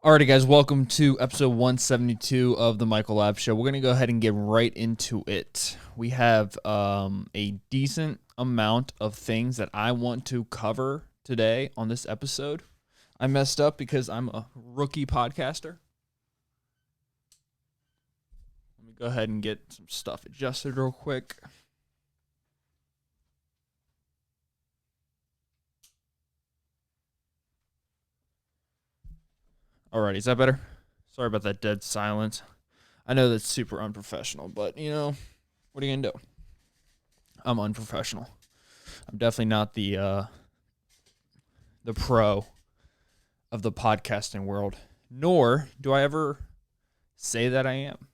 Alrighty, guys, welcome to episode 172 of the Michael Lab Show. We're going to go ahead and get right into it. We have a decent amount of things that I want to cover today on this episode. I messed up because I'm a rookie podcaster. Let me go ahead and get some stuff adjusted real quick. Alrighty, is that better? Sorry about that dead silence. I know that's super unprofessional, but, what are you going to do? I'm unprofessional. I'm definitely not the pro of the podcasting world, nor do I ever say that I am.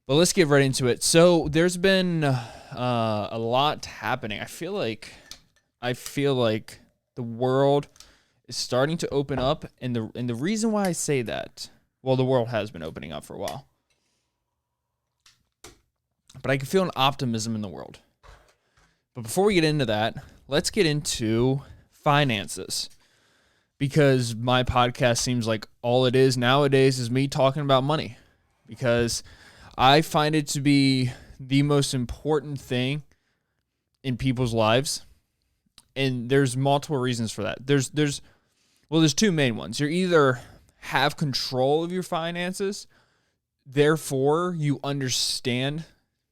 But let's get right into it. So there's been a lot happening. I feel like the world is starting to open up, and the reason why I say that, well, the world has been opening up for a while, but I can feel an optimism in the world. But before we get into that, let's get into finances, because my podcast seems like all it is nowadays is me talking about money, because I find it to be the most important thing in people's lives, and there's multiple reasons for that. There's two main ones. You either have control of your finances, therefore you understand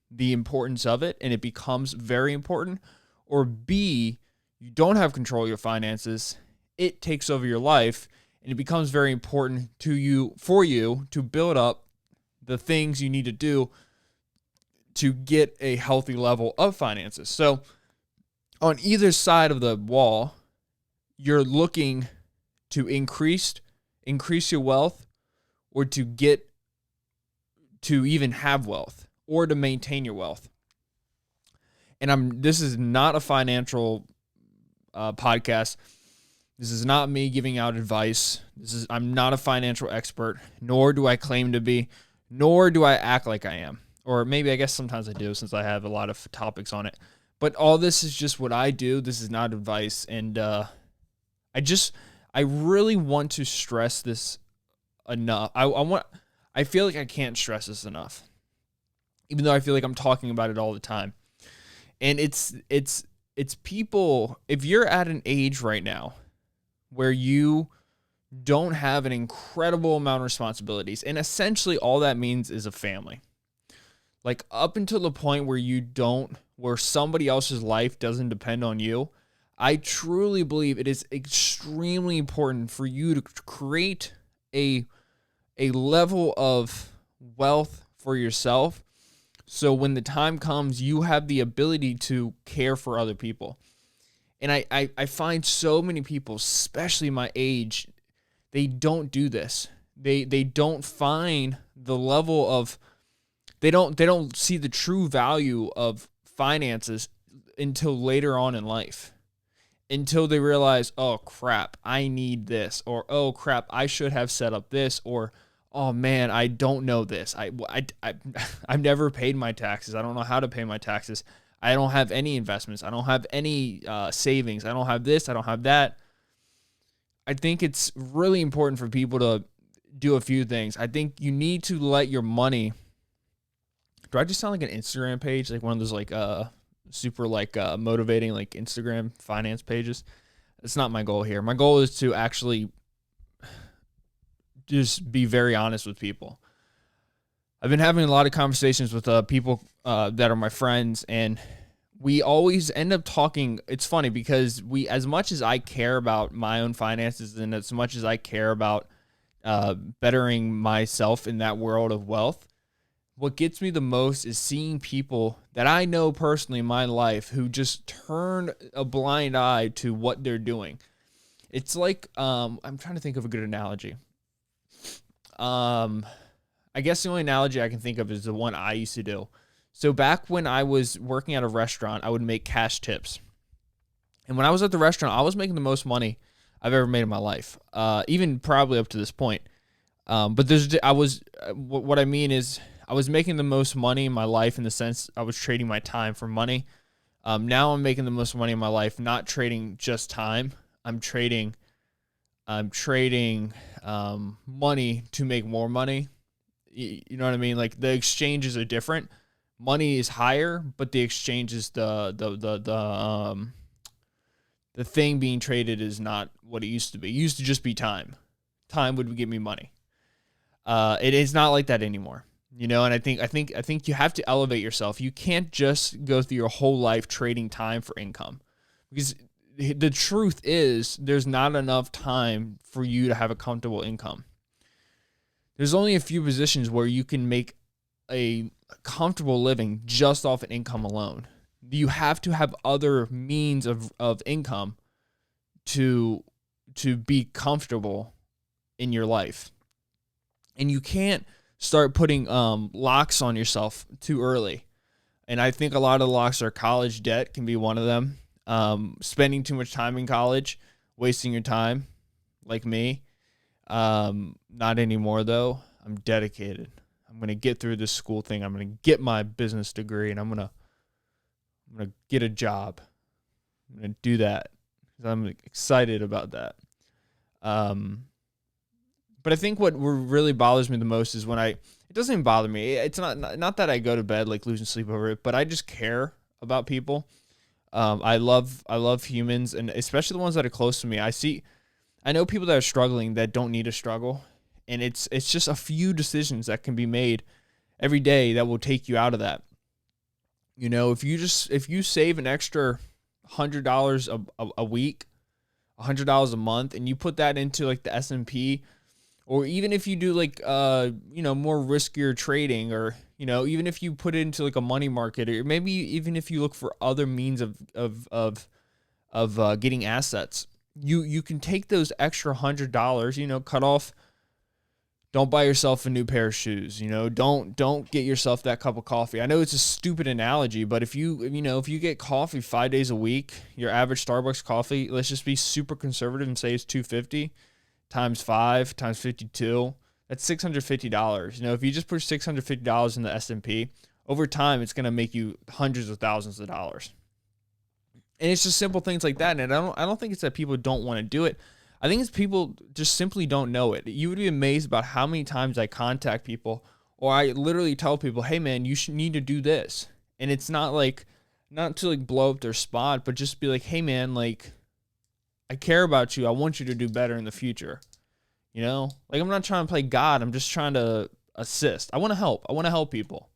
the importance of it and it becomes very important, or B, you don't have control of your finances, it takes over your life and it becomes very important for you to build up the things you need to do to get a healthy level of finances. So on either side of the wall, you're looking to increase your wealth, or to get to even have wealth, or to maintain your wealth. And this is not a financial podcast. This is not me giving out advice. I'm not a financial expert, nor do I claim to be, nor do I act like I am. Or maybe I guess sometimes I do, since I have a lot of topics on it. But all this is just what I do. This is not advice. And I really want to stress this enough. I feel like I can't stress this enough, even though I feel like I'm talking about it all the time. And it's people, if you're at an age right now where you don't have an incredible amount of responsibilities, and essentially all that means is a family. Like up until the point where somebody else's life doesn't depend on you, I truly believe it is extremely important for you to create a level of wealth for yourself, so when the time comes, you have the ability to care for other people. And I find so many people, especially my age, they don't do this. They don't find the level of, they don't see the true value of finances until later on in life. Until they realize, oh crap, I need this, or oh crap, I should have set up this, or oh man, I don't know this. I've never paid my taxes. I don't know how to pay my taxes. I don't have any investments. I don't have any savings. I don't have this. I don't have that. I think it's really important for people to do a few things. I think you need to let your money. Do I just sound like an Instagram page, like one of those super motivating like Instagram finance pages? It's not my goal here. My goal is to actually just be very honest with people. I've been having a lot of conversations with people that are my friends, and we always end up talking. It's funny because as much as I care about my own finances, and as much as I care about bettering myself in that world of wealth, what gets me the most is seeing people that I know personally in my life who just turn a blind eye to what they're doing. It's like, I'm trying to think of a good analogy. I guess the only analogy I can think of is the one I used to do. So back when I was working at a restaurant, I would make cash tips. And when I was at the restaurant, I was making the most money I've ever made in my life, even probably up to this point. But what I mean is, I was making the most money in my life in the sense I was trading my time for money. Now I'm making the most money in my life, not trading just time. I'm trading money to make more money. You know what I mean? Like the exchanges are different. Money is higher, but the exchange is the thing being traded is not what it used to be. It used to just be time. Time would give me money. It is not like that anymore. And I think you have to elevate yourself. You can't just go through your whole life trading time for income, because the truth is there's not enough time for you to have a comfortable income. There's only a few positions where you can make a comfortable living just off an income alone. You have to have other means of income to be comfortable in your life. And you can't start putting locks on yourself too early. And I think a lot of the locks are college debt can be one of them. Spending too much time in college, wasting your time, like me. Not anymore though. I'm dedicated. I'm going to get through this school thing. I'm going to get my business degree, and I'm going to get a job. I'm going to do that because I'm excited about that. But I think what really bothers me the most is when it doesn't even bother me. It's not that I go to bed like losing sleep over it, but I just care about people. I love humans, and especially the ones that are close to me. I know people that are struggling that don't need to struggle, and it's just a few decisions that can be made every day that will take you out of that. If you save an extra $100 a week, $100 a month, and you put that into like the S&P, or even if you do like more riskier trading, or even if you put it into like a money market, or maybe even if you look for other means of getting assets, you can take those extra $100, cut off. Don't buy yourself a new pair of shoes. Don't get yourself that cup of coffee. I know it's a stupid analogy, but if you get coffee 5 days a week, your average Starbucks coffee, let's just be super conservative and say it's $250 times 5 times 52. That's $650. If you just put $650 in the S&P, over time it's going to make you hundreds of thousands of dollars. And it's just simple things like that. And I don't think it's that people don't want to do it. I think it's people just simply don't know it. You would be amazed about how many times I contact people, or I literally tell people, hey man, you should need to do this. And it's not to like blow up their spot, but just be like, hey man, like I care about you. I want you to do better in the future. Like I'm not trying to play God. I'm just trying to assist. I want to help. I want to help people.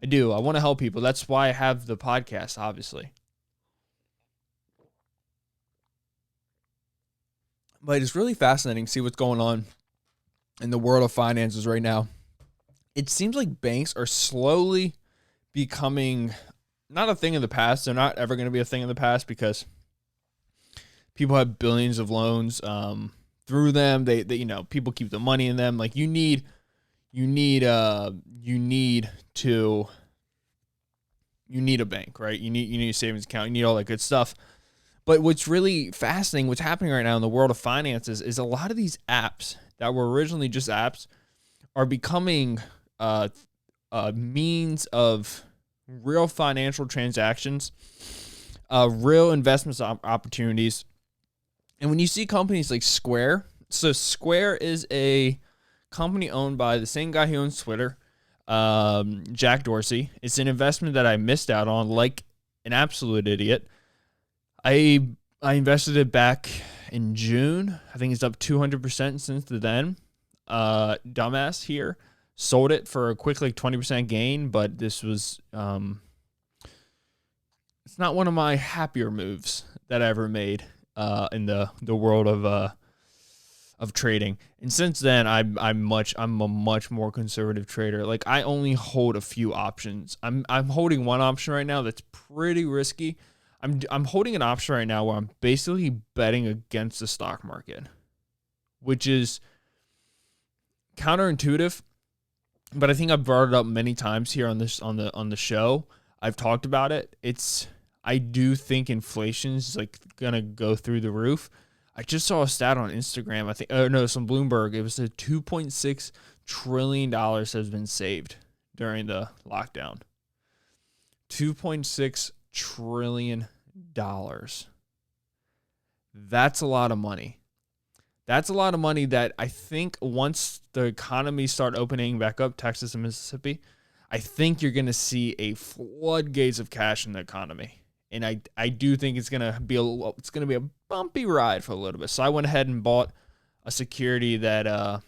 I do. I want to help people. That's why I have the podcast, obviously. But it's really fascinating to see what's going on in the world of finances right now. It seems like banks are slowly becoming not a thing of the past. They're not ever going to be a thing of the past because people have billions of loans through them. They people keep the money in them. Like you need a bank, right? You need a savings account. You need all that good stuff. But what's really fascinating, what's happening right now in the world of finances, is a lot of these apps that were originally just apps are becoming means of real financial transactions, real investment opportunities. And when you see companies like Square, so Square is a company owned by the same guy who owns Twitter, Jack Dorsey. It's an investment that I missed out on like an absolute idiot. I invested it back in June. I think it's up 200% since then. Dumbass here sold it for a quick like 20% gain, but this was it's not one of my happier moves that I ever made in the world of trading. And since then, I'm a much more conservative trader. Like I only hold a few options. I'm holding one option right now that's pretty risky. I'm holding an option right now where I'm basically betting against the stock market, which is counterintuitive, but I think I've brought it up many times here on the show. I've talked about it. I do think inflation is like gonna go through the roof. I just saw a stat on Instagram. Some Bloomberg. It was a $2.6 trillion has been saved during the lockdown. $2.6 trillion. That's a lot of money. That's a lot of money that I think once the economies start opening back up, Texas and Mississippi, I think you're going to see a floodgates of cash in the economy. And I do think it's going to be a bumpy ride for a little bit. So I went ahead and bought a security that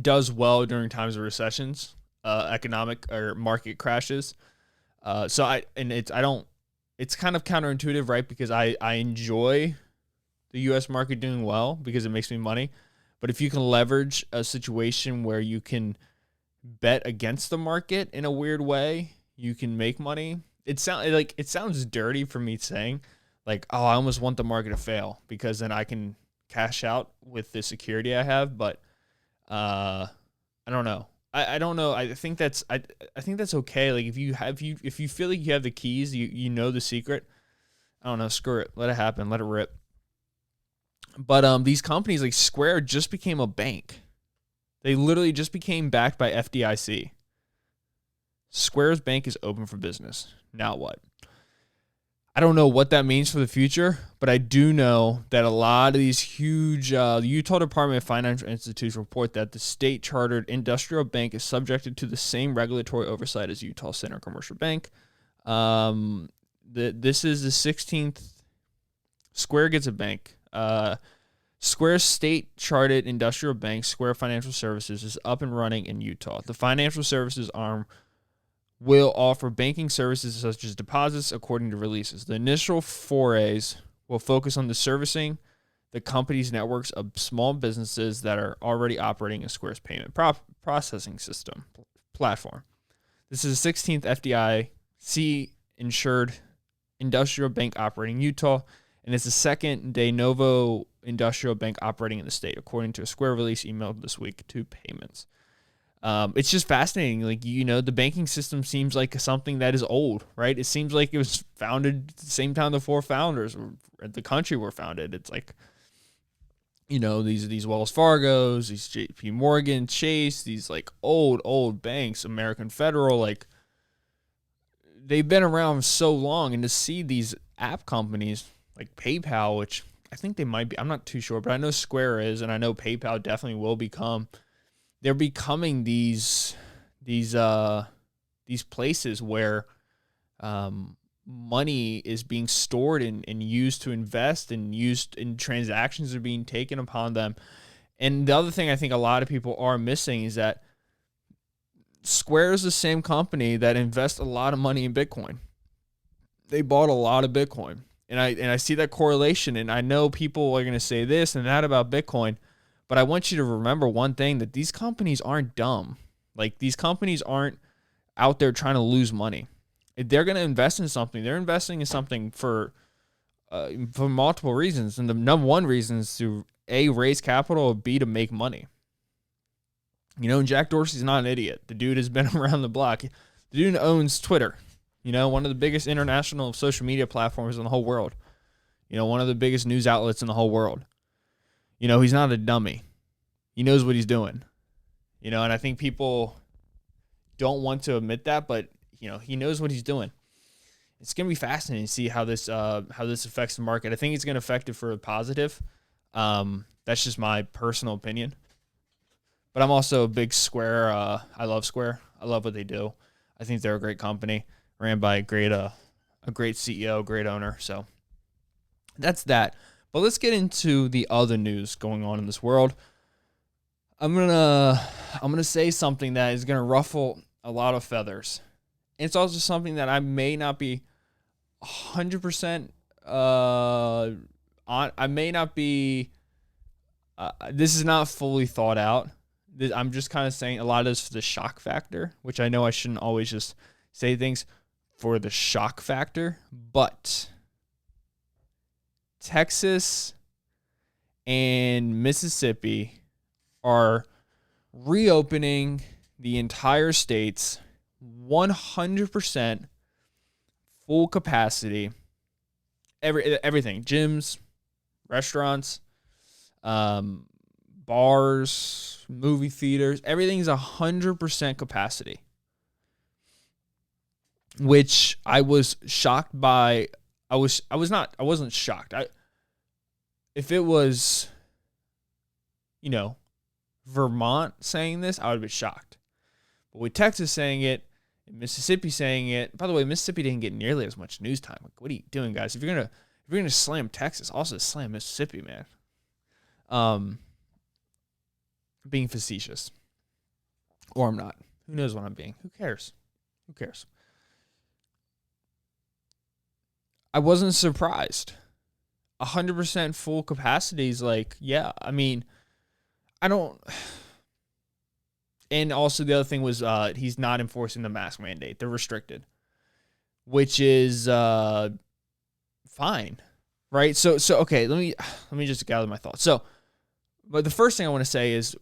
does well during times of recessions, economic or market crashes. It's kind of counterintuitive, right? Because I enjoy the U.S. market doing well because it makes me money. But if you can leverage a situation where you can bet against the market in a weird way, you can make money. It sounds dirty for me saying, like, oh, I almost want the market to fail because then I can cash out with the security I have. But I don't know. I don't know. I think that's okay. Like if you feel like you have the keys, you know the secret. I don't know. Screw it. Let it happen. Let it rip. But these companies like Square just became a bank. They literally just became backed by FDIC. Square's bank is open for business. Now what? I don't know what that means for the future, but I do know that a lot of these huge the Utah Department of Financial Institutes report that the state-chartered industrial bank is subjected to the same regulatory oversight as Utah Center Commercial Bank. This is the 16th. Square gets a bank. Square's state-chartered industrial bank, Square Financial Services, is up and running in Utah. The financial services arm will offer banking services such as deposits, according to releases. The initial forays will focus on the servicing the company's networks of small businesses that are already operating in Square's payment processing system platform. This is the 16th FDIC-insured industrial bank operating in Utah, and it's the second de novo industrial bank operating in the state, according to a Square release emailed this week to payments. It's just fascinating. Like, the banking system seems like something that is old, right? It seems like it was founded at the same time the four founders of the country were founded. It's like, these Wells Fargos, these JP Morgan, Chase, these like old banks, American Federal, like they've been around so long. And to see these app companies like PayPal, which I think they might be, I'm not too sure, but I know Square is, and I know PayPal definitely will become. They're becoming these places where money is being stored and used to invest and transactions are being taken upon them. And the other thing I think a lot of people are missing is that Square is the same company that invests a lot of money in Bitcoin. They bought a lot of Bitcoin. And I see that correlation, and I know people are going to say this and that about Bitcoin. But I want you to remember one thing, that these companies aren't dumb. Like, these companies aren't out there trying to lose money. If they're going to invest in something, they're investing in something for multiple reasons. And the number one reason is to, A, raise capital, or B, to make money. Jack Dorsey's not an idiot. The dude has been around the block. The dude owns Twitter, one of the biggest international social media platforms in the whole world. One of the biggest news outlets in the whole world. He's not a dummy. He knows what he's doing. And I think people don't want to admit that, but he knows what he's doing. It's going to be fascinating to see how this affects the market. I think it's going to affect it for a positive. That's just my personal opinion. But I'm also a big Square. I love Square. I love what they do. I think they're a great company, ran by a great CEO, great owner. So that's that. But let's get into the other news going on in this world. I'm gonna say something that is gonna ruffle a lot of feathers. It's also something that I may not be 100% on. I may not be. This is not fully thought out. I'm just kind of saying a lot of this for the shock factor, which I know I shouldn't always just say things for the shock factor, but Texas and Mississippi are reopening the entire states 100% full capacity. Everything, gyms, restaurants, bars, movie theaters, everything's 100% capacity. Which I was shocked by. I wasn't shocked. If it was Vermont saying this, I would have been shocked. But with Texas saying it, and Mississippi saying it, by the way, Mississippi didn't get nearly as much news time. Like, what are you doing, guys? If you're gonna slam Texas, also slam Mississippi, man. Being facetious, or I'm not. Who knows what I'm being? Who cares? Who cares? I wasn't surprised. 100% full capacity is like, yeah. I mean, I don't. And also the other thing was he's not enforcing the mask mandate. They're restricted, which is fine, right? So okay, let me just gather my thoughts. So, but the first thing I want to say is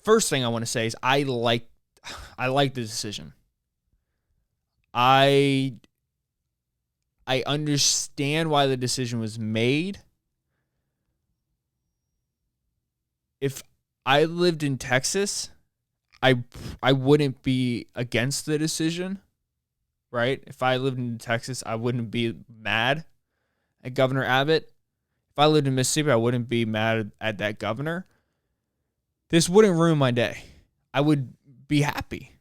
first thing I want to say is I like the decision. I understand why the decision was made. If I lived in Texas, I wouldn't be against the decision, right? If I lived in Texas, I wouldn't be mad at Governor Abbott. If I lived in Mississippi, I wouldn't be mad at that governor. This wouldn't ruin my day. I would be happy.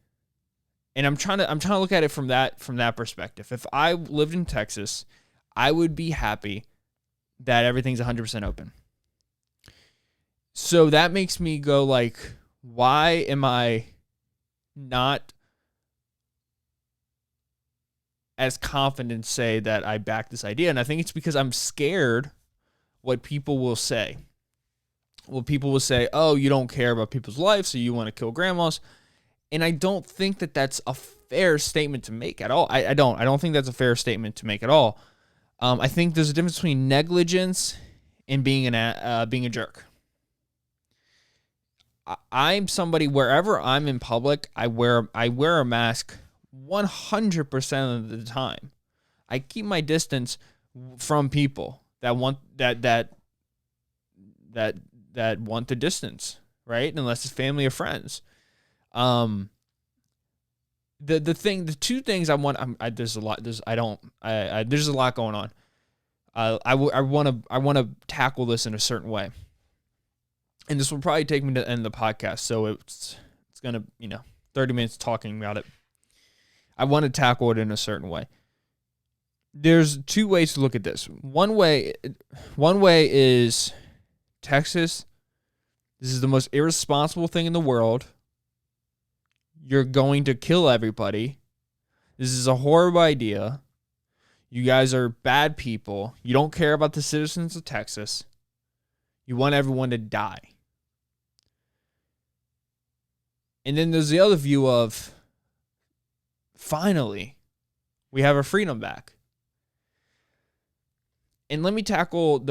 And I'm trying to look at it from that perspective. If I lived in Texas, I would be happy that everything's 100% open. So that makes me go like, why am I not as confident to say that I back this idea? And I think it's because I'm scared what people will say. Well, people will say, oh, you don't care about people's lives, so you want to kill grandmas. And I don't think that that's a fair statement to make at all. I don't think that's a fair statement to make at all. I think there's a difference between negligence and being a jerk. I'm somebody, wherever I'm in public, I wear a mask 100% of the time. I keep my distance from people that want that want the distance, right? Unless it's family or friends. The two things I want. There's a lot. There's a lot going on. I want to tackle this in a certain way. And this will probably take me to the end of the podcast, so it's going to, 30 minutes talking about it. I want to tackle it in a certain way. There's two ways to look at this. One way is Texas. This is the most irresponsible thing in the world. You're going to kill everybody. This is a horrible idea. You guys are bad people. You don't care about the citizens of Texas. You want everyone to die. And then there's the other view of, finally, we have our freedom back. And let me tackle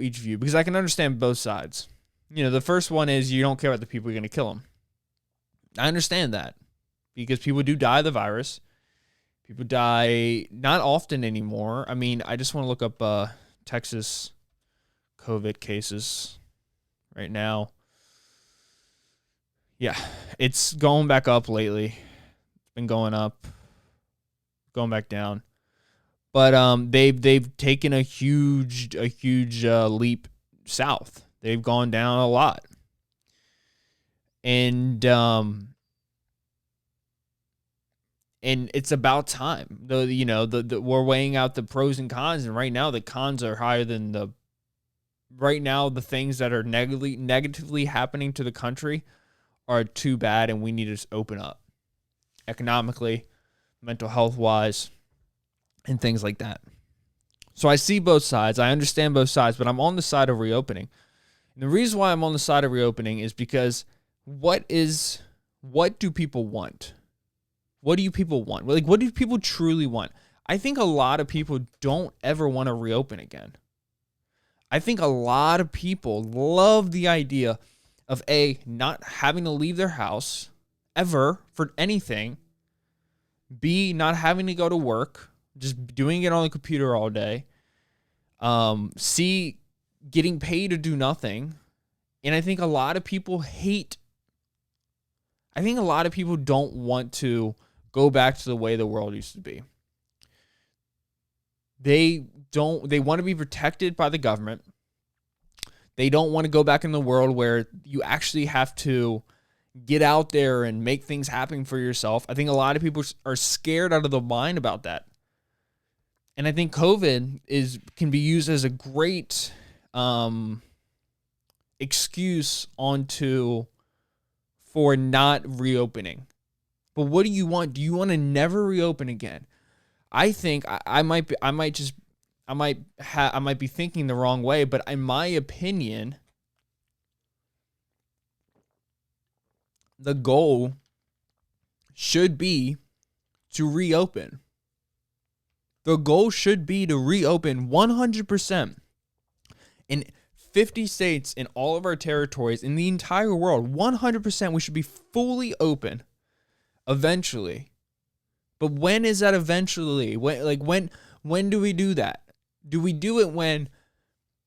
each view, because I can understand both sides. The first one is you don't care about the people, you're going to kill them. I understand that, because people do die of the virus. People die not often anymore. I mean, I just want to look up Texas COVID cases right now. Yeah, it's going back up lately. It's been going up, going back down. But they've taken a huge leap south. They've gone down a lot. And it's about time. We're weighing out the pros and cons, and right now the cons are higher than the things that are negatively happening to the country are too bad, and we need to open up economically, mental health wise, and things like that. So I see both sides. I understand both sides, but I'm on the side of reopening. And the reason why I'm on the side of reopening is because what do people want? What do you people want? Like, what do people truly want? I think a lot of people don't ever want to reopen again. I think a lot of people love the idea of not having to leave their house ever for anything, B, not having to go to work, just doing it on the computer all day, C, getting paid to do nothing. And I think a lot of people don't want to go back to the way the world used to be. They want to be protected by the government. They don't want to go back in the world where you actually have to get out there and make things happen for yourself. I think a lot of people are scared out of the mind about that. And I think COVID can be used as a great excuse for not reopening. But what do you want? Do you want to never reopen again? I think I might be thinking the wrong way, but in my opinion, the goal should be to reopen. The goal should be to reopen 100% in 50 states, in all of our territories, in the entire world. 100% we should be fully open eventually. But when is that eventually? When do we do that? Do we do it when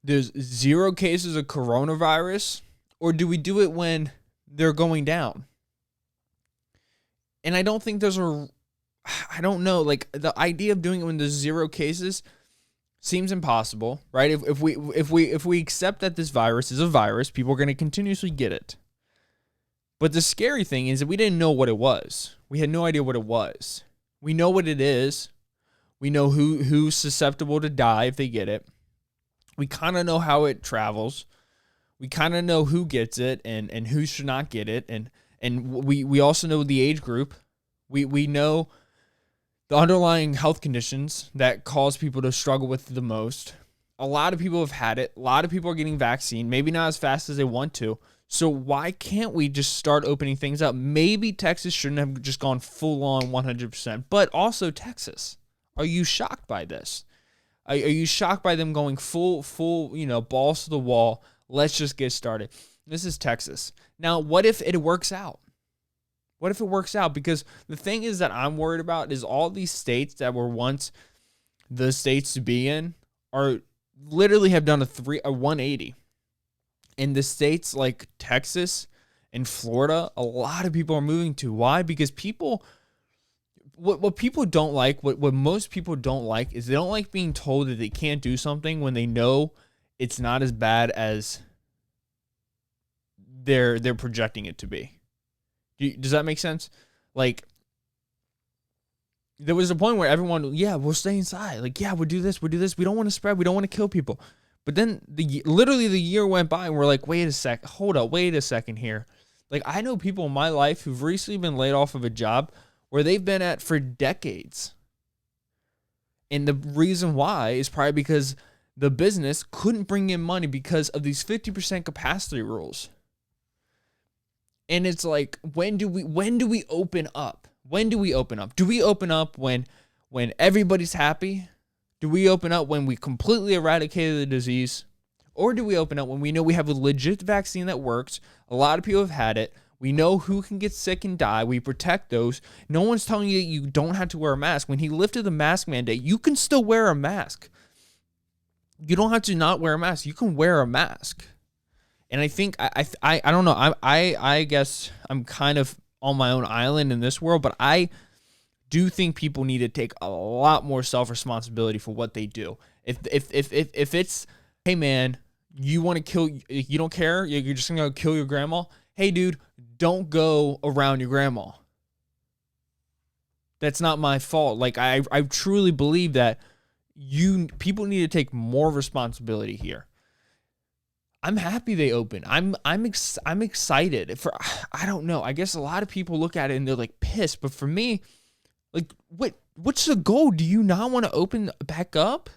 there's 0 cases of coronavirus? Or do we do it when they're going down? And I don't think I don't know, like the idea of doing it when there's 0 cases seems impossible, right? If we accept that this virus is a virus, people are going to continuously get it. But the scary thing is that we didn't know what it was. We had no idea what it was. We know what it is. We know who's susceptible to die if they get it. We kind of know how it travels. We kind of know who gets it and who should not get it. And we also know the age group. We know the underlying health conditions that cause people to struggle with the most. A lot of people have had it. A lot of people are getting vaccine, maybe not as fast as they want to. So why can't we just start opening things up? Maybe Texas shouldn't have just gone full on 100%, but also Texas. Are you shocked by this? Are you shocked by them going full, balls to the wall? Let's just get started. This is Texas. Now, what if it works out? What if it works out? Because the thing is that I'm worried about is all these states that were once the states to be in are literally have done a 180. In the states like Texas and Florida, a lot of people are moving to. Why? Because what people don't like, what most people don't like is they don't like being told that they can't do something when they know it's not as bad as they're projecting it to be. Does that make sense? Like, there was a point where everyone, we'll stay inside. Like, we'll do this. We don't want to spread. We don't want to kill people. But then literally the year went by and we're like, wait a second here. Like, I know people in my life who've recently been laid off of a job where they've been at for decades. And the reason why is probably because the business couldn't bring in money because of these 50% capacity rules. And it's like, when do we open up? When do we open up? Do we open up when everybody's happy? Do we open up when we completely eradicated the disease? Or do we open up when we know we have a legit vaccine that works? A lot of people have had it. We know who can get sick and die. We protect those. No one's telling you that you don't have to wear a mask. When he lifted the mask mandate, you can still wear a mask. You don't have to not wear a mask. You can wear a mask. And I think, I don't know, I guess I'm kind of on my own island in this world, but I do think people need to take a lot more self-responsibility for what they do. If it's, hey man, you want to kill, you don't care, you're just going to kill your grandma, hey dude, don't go around your grandma. That's not my fault. Like, I truly believe that people need to take more responsibility here. I'm happy they open. I'm excited for, I don't know. I guess a lot of people look at it and they're like pissed, but for me, like, what's the goal? Do you not want to open back up?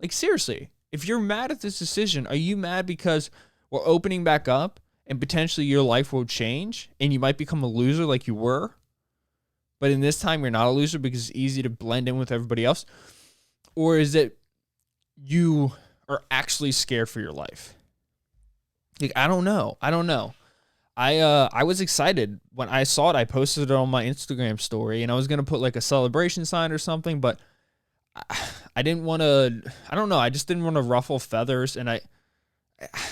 Like, seriously, if you're mad at this decision, are you mad because we're opening back up and potentially your life will change and you might become a loser like you were? But in this time, you're not a loser because it's easy to blend in with everybody else? Or is it you are actually scared for your life? Like, I don't know. I was excited when I saw it. I posted it on my Instagram story, and I was gonna put like a celebration sign or something, but I didn't want to. I don't know. I just didn't want to ruffle feathers, and I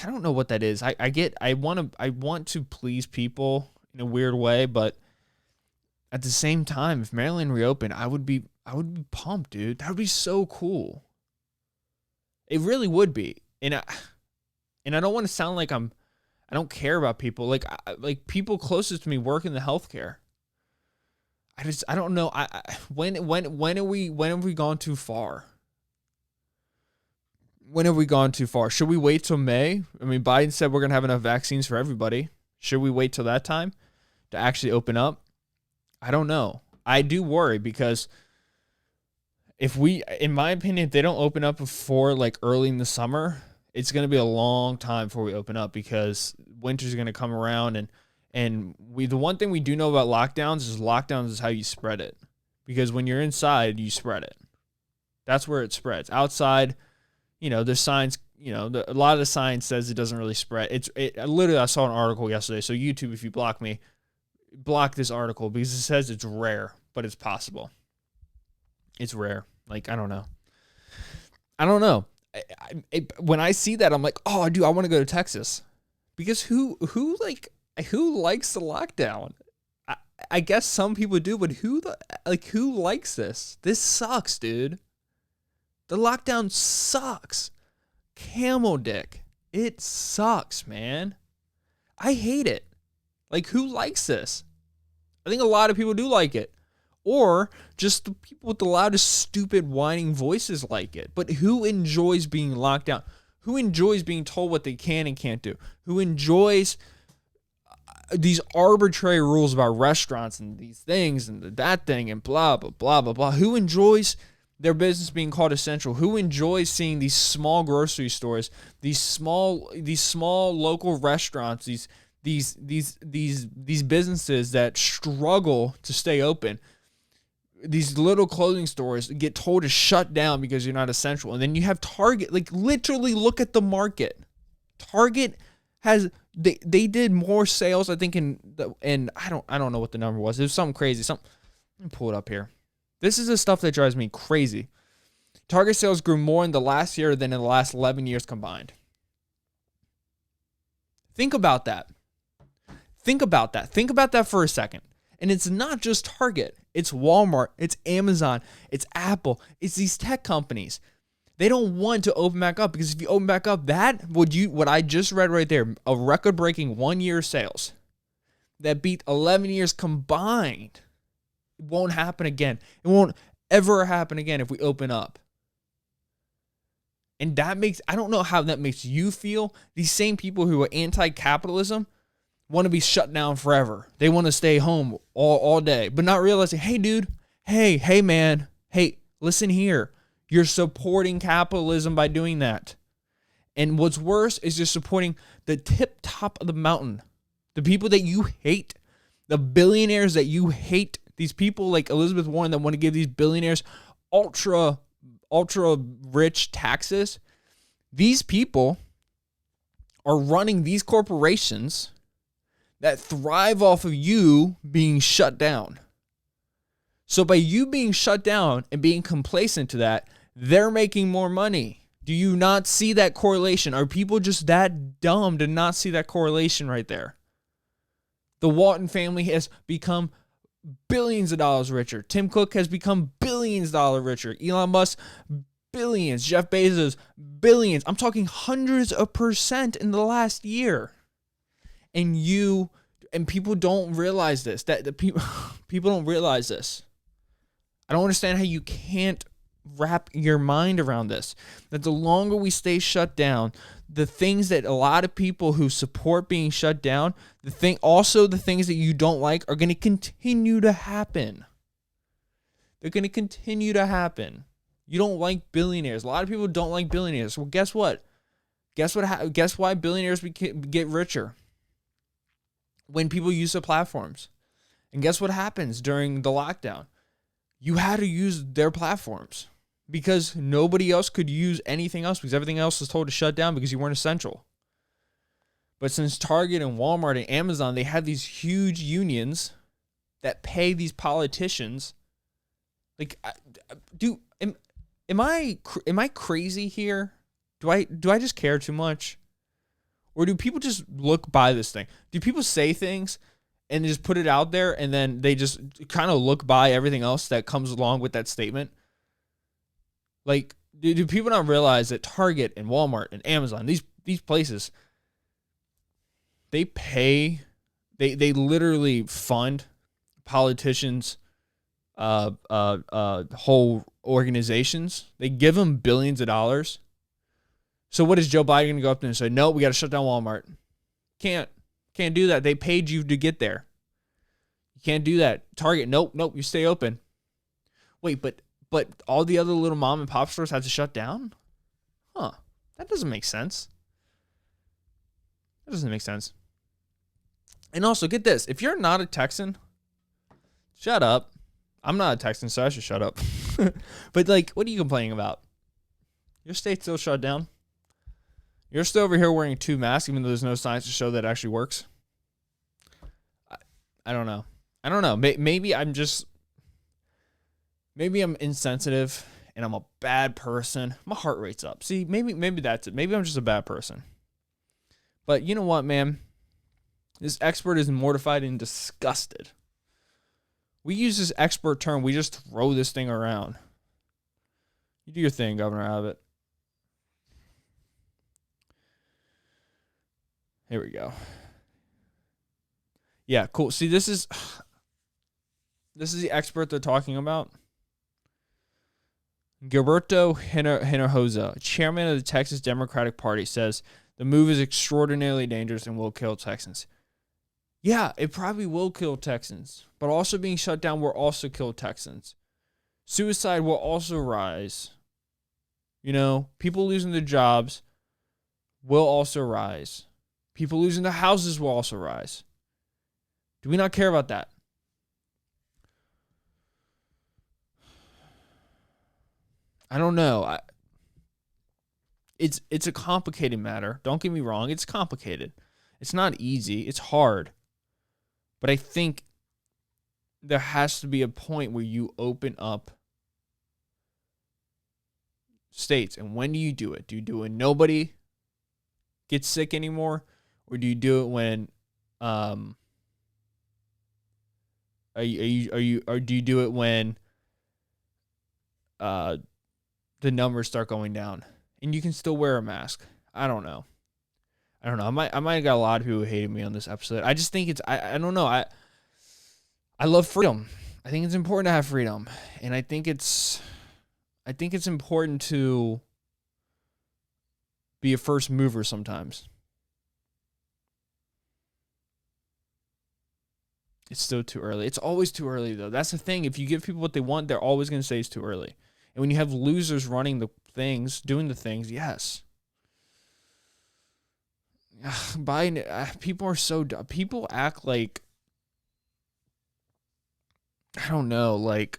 don't know what that is. I want to please people in a weird way, but at the same time, if Maryland reopened, I would be pumped, dude. That would be so cool. It really would be. And And I don't want to sound like I don't care about people. Like people closest to me work in the healthcare. I don't know. When have we gone too far? When have we gone too far? Should we wait till May? I mean, Biden said we're going to have enough vaccines for everybody. Should we wait till that time to actually open up? I don't know. I do worry because in my opinion, if they don't open up before like early in the summer, it's going to be a long time before we open up because winter's going to come around and the one thing we do know about lockdowns is how you spread it. Because when you're inside, you spread it. That's where it spreads. Outside, there's signs, a lot of the science says it doesn't really spread. Literally, I saw an article yesterday. So YouTube, if you block me, block this article because it says it's rare, but it's possible. It's rare. Like, I don't know. When I see that, I'm like, oh, dude, I want to go to Texas because who likes the lockdown? I guess some people do, but who likes this? This sucks, dude. The lockdown sucks. Camel dick. It sucks, man. I hate it. Like, who likes this? I think a lot of people do like it. Or just the people with the loudest, stupid, whining voices like it. But who enjoys being locked down? Who enjoys being told what they can and can't do? Who enjoys these arbitrary rules about restaurants and these things and that thing and blah, blah, blah, blah, blah? Who enjoys their business being called essential? Who enjoys seeing these small grocery stores, these small local restaurants, these businesses that struggle to stay open? These little clothing stores get told to shut down because you're not essential. And then you have Target. Like, literally look at the market. Target has they did more sales, I think, and I don't know what the number was. It was something crazy. Let me pull it up here. This is the stuff that drives me crazy. Target sales grew more in the last year than in the last 11 years combined. Think about that. Think about that for a second. And it's not just Target. It's Walmart. It's Amazon. It's Apple. It's these tech companies. They don't want to open back up because if you open back up, what I just read right there, a record-breaking 1 year sales that beat 11 years combined, it won't happen again. It won't ever happen again if we open up. And I don't know how that makes you feel. These same people who are anti-capitalism want to be shut down forever. They want to stay home all day, but not realizing, hey, dude, hey, man, hey, listen here. You're supporting capitalism by doing that. And what's worse is you're supporting the tip top of the mountain. The people that you hate, the billionaires that you hate, these people like Elizabeth Warren that want to give these billionaires ultra rich taxes. These people are running these corporations that thrive off of you being shut down. So by you being shut down and being complacent to that, they're making more money. Do you not see that correlation? Are people just that dumb to not see that correlation right there? The Walton family has become billions of dollars richer. Tim Cook has become billions of dollars richer. Elon Musk, billions. Jeff Bezos, billions. I'm talking hundreds of % in the last year. And people don't realize this. People don't realize this. I don't understand how you can't wrap your mind around this. That the longer we stay shut down, the things that a lot of people who support being shut down, the things that you don't like are going to continue to happen. They're going to continue to happen. You don't like billionaires. A lot of people don't like billionaires. Well, guess what? Guess why billionaires get richer? When people use the platforms. And guess what happens during the lockdown? You had to use their platforms because nobody else could use anything else because everything else was told to shut down because you weren't essential. But since Target and Walmart and Amazon, they have these huge unions that pay these politicians. Like, am I crazy here? Do I just care too much? Or do people just look by this thing? Do people say things and just put it out there and then they just kind of look by everything else that comes along with that statement? Like, do people not realize that Target and Walmart and Amazon, these these places, they literally fund politicians, whole organizations. They give them billions of dollars. So what is Joe Biden going to go up there and say? No, we got to shut down Walmart. Can't do that. They paid you to get there. You can't do that. Target, nope, you stay open. Wait, but all the other little mom and pop stores had to shut down? Huh. That doesn't make sense. And also, get this. If you're not a Texan, shut up. I'm not a Texan, so I should shut up. But, like, what are you complaining about? Your state's still shut down. You're still over here wearing 2 masks, even though there's no science to show that it actually works. I don't know. Maybe I'm insensitive and I'm a bad person. My heart rate's up. See, maybe that's it. Maybe I'm just a bad person. But you know what, man? This expert is mortified and disgusted. We use this expert term. We just throw this thing around. You do your thing, Governor Abbott. Here we go. Yeah, cool. See, this is the expert they're talking about. Gilberto Hinojosa, chairman of the Texas Democratic Party, says the move is extraordinarily dangerous and will kill Texans. Yeah, it probably will kill Texans, but also being shut down will also kill Texans. Suicide will also rise. You know, people losing their jobs will also rise. People losing their houses will also rise. Do we not care about that? I don't know. It's a complicated matter. Don't get me wrong. It's complicated. It's not easy. It's hard. But I think there has to be a point where you open up states. And when do you do it? Do you do it when nobody gets sick anymore? Or do you do it when do you do it when the numbers start going down and you can still wear a mask? I don't know. I might have got a lot of people who hated me on this episode. I just think it's I don't know. I love freedom. I think it's important to have freedom. And I think it's important to be a first mover sometimes. It's still too early. It's always too early, though. That's the thing. If you give people what they want, they're always going to say it's too early. And when you have losers running the things, doing the things, yes. Biden, people are so dumb. People act like, I don't know, like,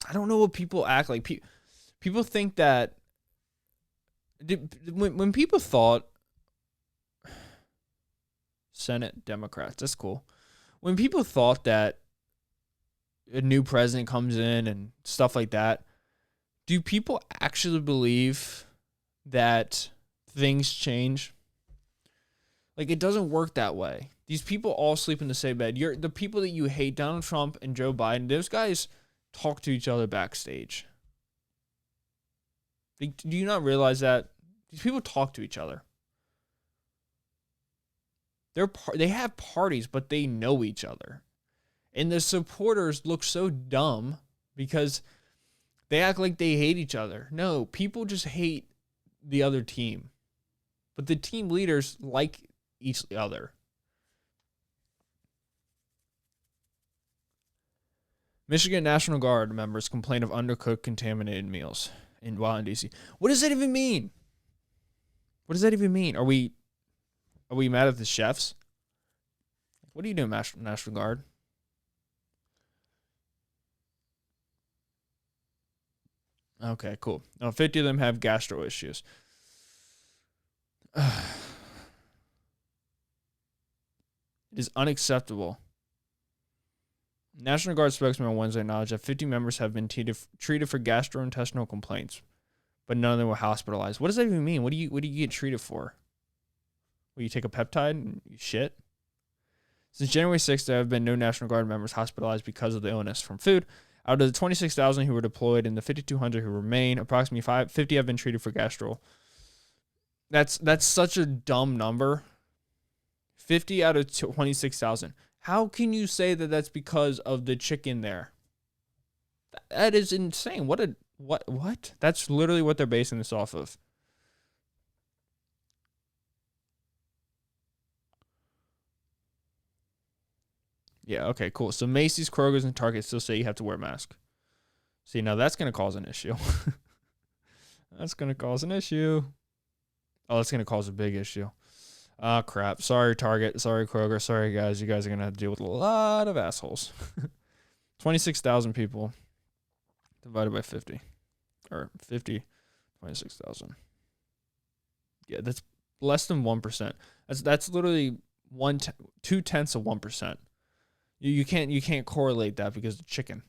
I don't know what people act like. People think that, when people thought, Senate Democrats, that's cool. When people thought that a new president comes in and stuff like that, do people actually believe that things change? Like, it doesn't work that way. These people all sleep in the same bed. The people that you hate, Donald Trump and Joe Biden, those guys talk to each other backstage. Do you not realize that? These people talk to each other. They have parties, but they know each other. And the supporters look so dumb because they act like they hate each other. No, people just hate the other team. But the team leaders like each other. Michigan National Guard members complain of undercooked, contaminated meals while in D.C. What does that even mean? What does that even mean? Are we mad at the chefs? What are you doing, National Guard? Okay, cool. Now, 50 of them have gastro issues. It is unacceptable. National Guard spokesman on Wednesday acknowledged that 50 members have been treated for gastrointestinal complaints, but none of them were hospitalized. What does that even mean? What do you get treated for? Will you take a peptide and you shit? Since January 6th, there have been no National Guard members hospitalized because of the illness from food. Out of the 26,000 who were deployed and the 5,200 who remain, approximately 50 have been treated for That's such a dumb number. 50 out of 26,000. How can you say that that's because of the chicken there? That is insane. What? That's literally what they're basing this off of. Yeah, okay, cool. So Macy's, Kroger's, and Target still say you have to wear a mask. See, now that's going to cause an issue. That's going to cause an issue. Oh, that's going to cause a big issue. Oh, crap. Sorry, Target. Sorry, Kroger. Sorry, guys. You guys are going to have to deal with a lot of assholes. 26,000 people divided by 50. Or 50, 26,000. Yeah, that's less than 1%. That's literally 2/10 of 1%. You can't correlate that because of chicken.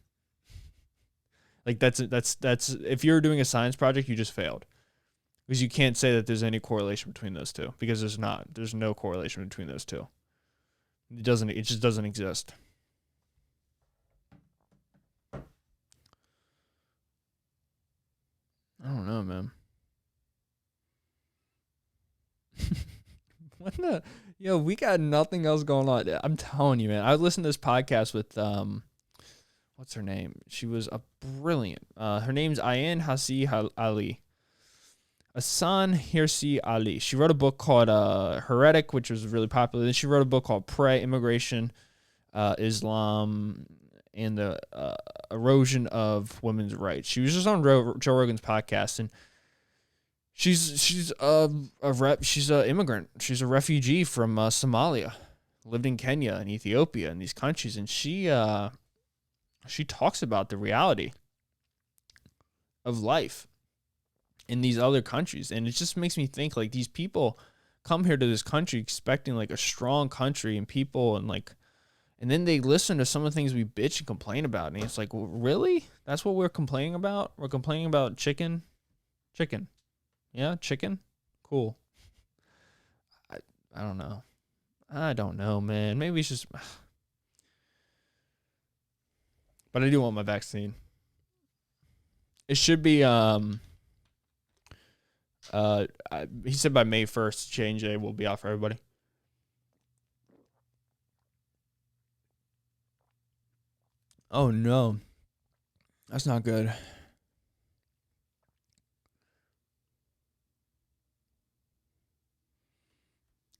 Like that's if you're doing a science project, you just failed. Because you can't say that there's any correlation between those two, because there's not. There's no correlation between those two. It just doesn't exist. I don't know, man. We got nothing else going on. I'm telling you, man. I listened to this podcast with what's her name? She was a brilliant. Her name's Ayan Hirsi Ali. Asan Hirsi Ali. She wrote a book called Heretic, which was really popular. Then she wrote a book called Prey, Immigration, Islam, and the Erosion of Women's Rights. She was just on Joe Rogan's podcast, and she's an immigrant. She's a refugee from Somalia, lived in Kenya and Ethiopia and these countries, and she talks about the reality of life in these other countries. And it just makes me think, like, these people come here to this country expecting like a strong country and people, and then they listen to some of the things we bitch and complain about. And it's like, well, really? That's what we're complaining about? We're complaining about chicken? Chicken. Yeah, chicken? Cool. I don't know. I don't know, man. Maybe it's just... But I do want my vaccine. It should be... he said by May 1st, J&J will be out for everybody. Oh, no. That's not good.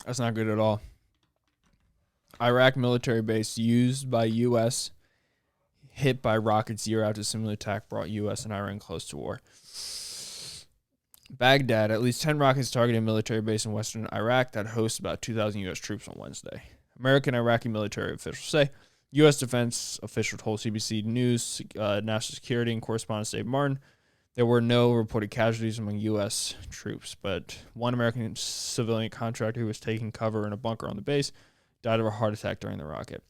That's not good at all. Iraq military base used by U.S. hit by rockets year after similar attack brought U.S. and Iran close to war. Baghdad, at least 10 rockets targeted a military base in western Iraq that hosts about 2,000 U.S. troops on Wednesday. American Iraqi military officials say. U.S. defense official told CBC News national security and correspondent Dave Martin there were no reported casualties among U.S. troops, but one American civilian contractor who was taking cover in a bunker on the base died of a heart attack during the rocket.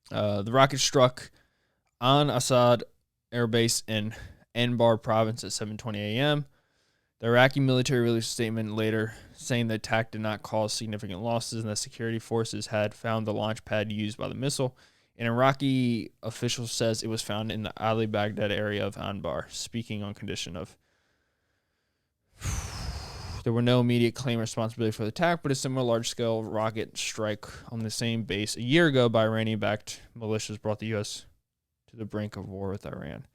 The rocket struck on Assad Air Base in Anbar province at 7:20 a.m. The Iraqi military released a statement later saying the attack did not cause significant losses and that security forces had found the launch pad used by the missile. An Iraqi official says it was found in the Ali Baghdad area of Anbar, speaking on condition of there were no immediate claim or responsibility for the attack, but a similar large-scale rocket strike on the same base a year ago by Iranian-backed militias brought the U.S. to the brink of war with Iran.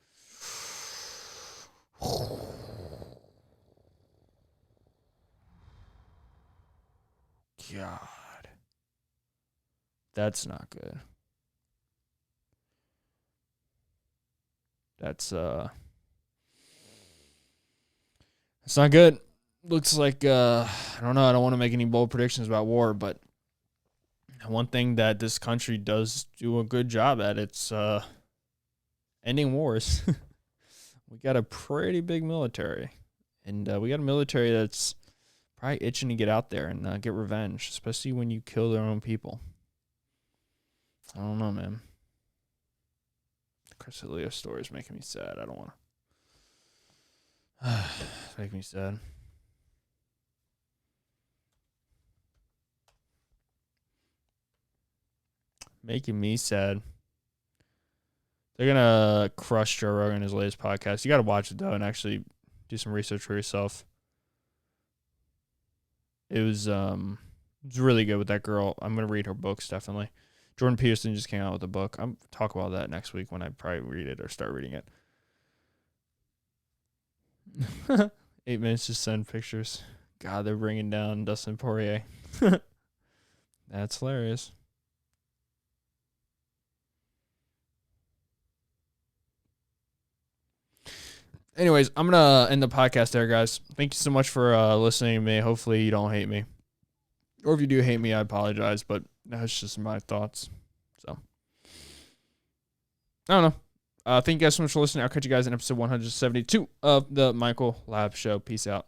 God. That's not good. That's not good. Looks like I don't know, I don't want to make any bold predictions about war, but one thing that this country does do a good job at, it's ending wars. We got a pretty big military, and we got a military that's probably itching to get out there and get revenge, especially when you kill their own people. I don't know, man. Chris D'Elia's story is making me sad. I don't want to. It's making me sad. Making me sad. They're going to crush Joe Rogan in his latest podcast. You got to watch it, though, and actually do some research for yourself. It was really good with that girl. I'm gonna read her books definitely. Jordan Peterson just came out with a book. I'm talk about that next week when I probably read it or start reading it. 8 minutes to send pictures. God, they're bringing down Dustin Poirier. That's hilarious. Anyways, I'm going to end the podcast there, guys. Thank you so much for listening to me. Hopefully you don't hate me. Or if you do hate me, I apologize, but that's just my thoughts. So, I don't know. Thank you guys so much for listening. I'll catch you guys in episode 172 of the Michael Lab Show. Peace out.